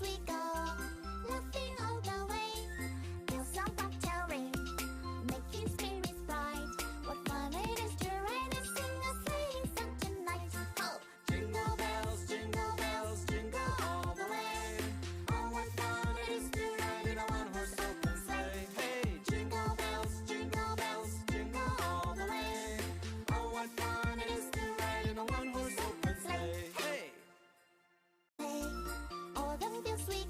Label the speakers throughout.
Speaker 1: we go, laughing all the way. Bells on bobtail ring, making spirits bright. What fun it is to ride and sing a sleighing song tonight! Oh, jingle bells, jingle all the way. Oh, what fun it is to ride in a one-horse open sleigh. Hey, jingle bells, jingle all the way. Oh, what fun it is to ride in a one-horse open sleigh. Hey! All the fields we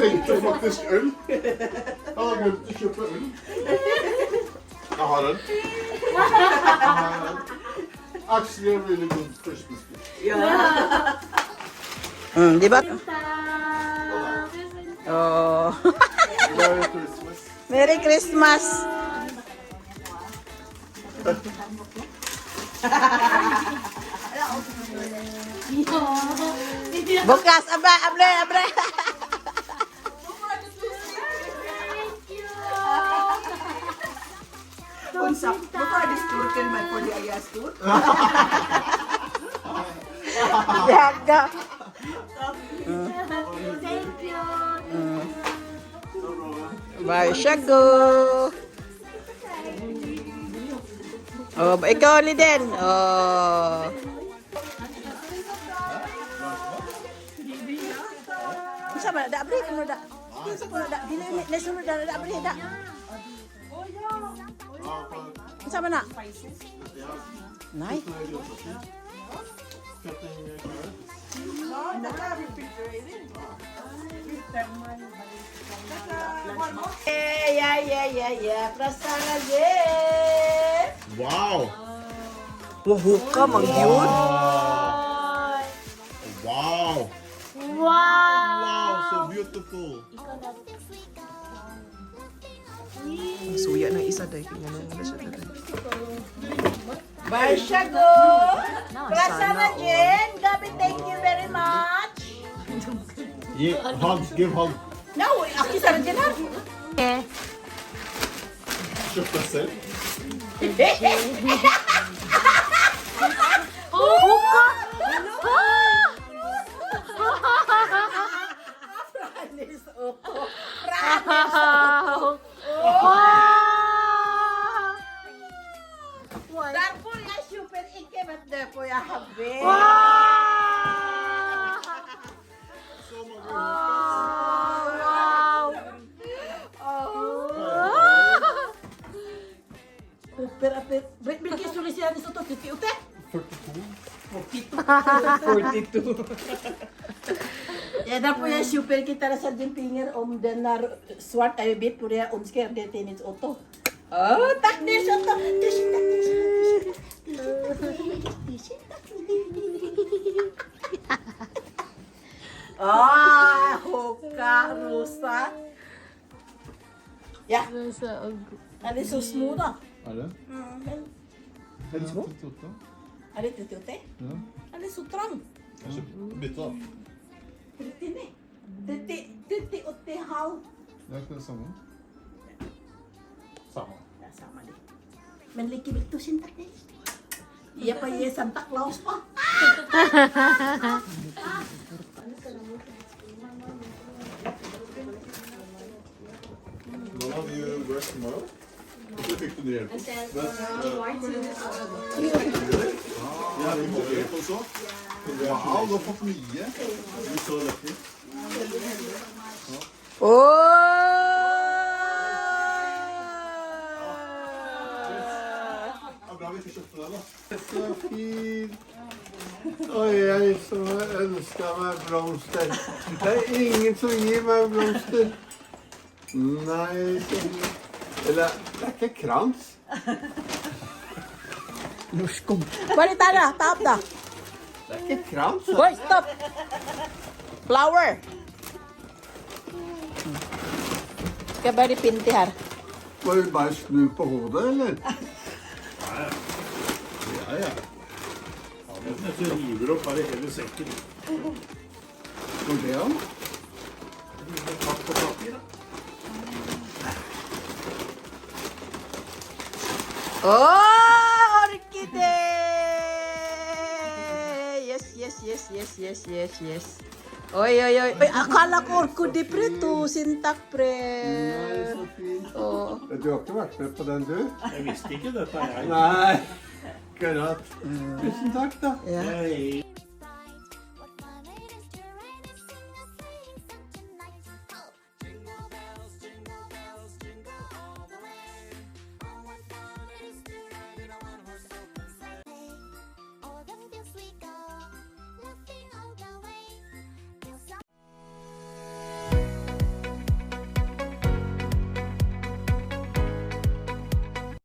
Speaker 2: trengte faktisk øl. Jeg har glemt å kjøpe øl. Jeg har øl. Actually, a really good Christmas gift.
Speaker 3: Di ba? Oh.
Speaker 2: Merry Christmas.
Speaker 3: Merry Christmas. Bukas, abre.
Speaker 4: Unsa, baka disturken man po di ayas to.
Speaker 3: Yaga.
Speaker 1: Thank you.
Speaker 3: Bye, Shago. Oh, ikaw ni din. Oh. Sama da abri kuno da. Sa kuno da dili ne sunod da abri da. Sama na. Nay. Yeah. Prasana je.
Speaker 2: Wow.
Speaker 3: Wahuka mang yun.
Speaker 2: Wow. Wow, so beautiful.
Speaker 4: Ang suya ng isa dahil kinanong na siya dahil.
Speaker 3: Bye, Shago. Prasana Jen. Gabi, thank you very much.
Speaker 2: Yeah, hugs, give hug.
Speaker 3: No, aki sa rin ha.
Speaker 2: Kjøpt deg selv.
Speaker 3: Pranis Oko. Darpol ya super ikke vet det på jeg har ved. Hvilken solisyan er det som tok ut i ute? 42. Ja, da får jeg super kita sa din finger om den er svart er bit hvor jeg ønsker det til Nils Otto. Takk Nils Otto. Tusen takk. Hoka, rosa. Ja. Er det så små da?
Speaker 2: Er det? Er det små?
Speaker 3: Er det 38?
Speaker 2: Ja.
Speaker 3: Er det så trang?
Speaker 2: Jeg kjøpte bytte da.
Speaker 3: 39? 38 halv.
Speaker 2: Det er ikke det samme. Samme.
Speaker 3: Ja, sama din. Men likevel tusen takk Nils. Iya pa iya Santa Claus pa.
Speaker 2: None of you work tomorrow? Ikke fikk du ny AirPods. Ja, vi må AirPods også. Wow, du har fått mye. Du er så lucky. Det er bra vi ikke kjøpte det da.
Speaker 5: Så fint. Og jeg som har ønsket meg blomster. Det er ingen som gir meg blomster. Nei, så fint. Eller, det er ikke krans.
Speaker 3: Balik tayo na, taap na.
Speaker 5: Det er ikke krans.
Speaker 3: Boy, stop. Flower. Skal jeg bare pinte her?
Speaker 5: Må vi bare snu på hodet, eller?
Speaker 2: Ja, ja. Så river opp bare hele sekken.
Speaker 5: Går det an?
Speaker 2: Takk på papir da.
Speaker 3: Orkide! Yes. Oi. Akala ko orkide pre to, sintak pre.
Speaker 5: Nei, så fint.
Speaker 3: Oh.
Speaker 5: Du har ikke vært med på den, du?
Speaker 2: Jeg visste ikke dette her.
Speaker 5: Nei. Akkurat. Tusen takk, da.
Speaker 3: Ja.
Speaker 2: Hei.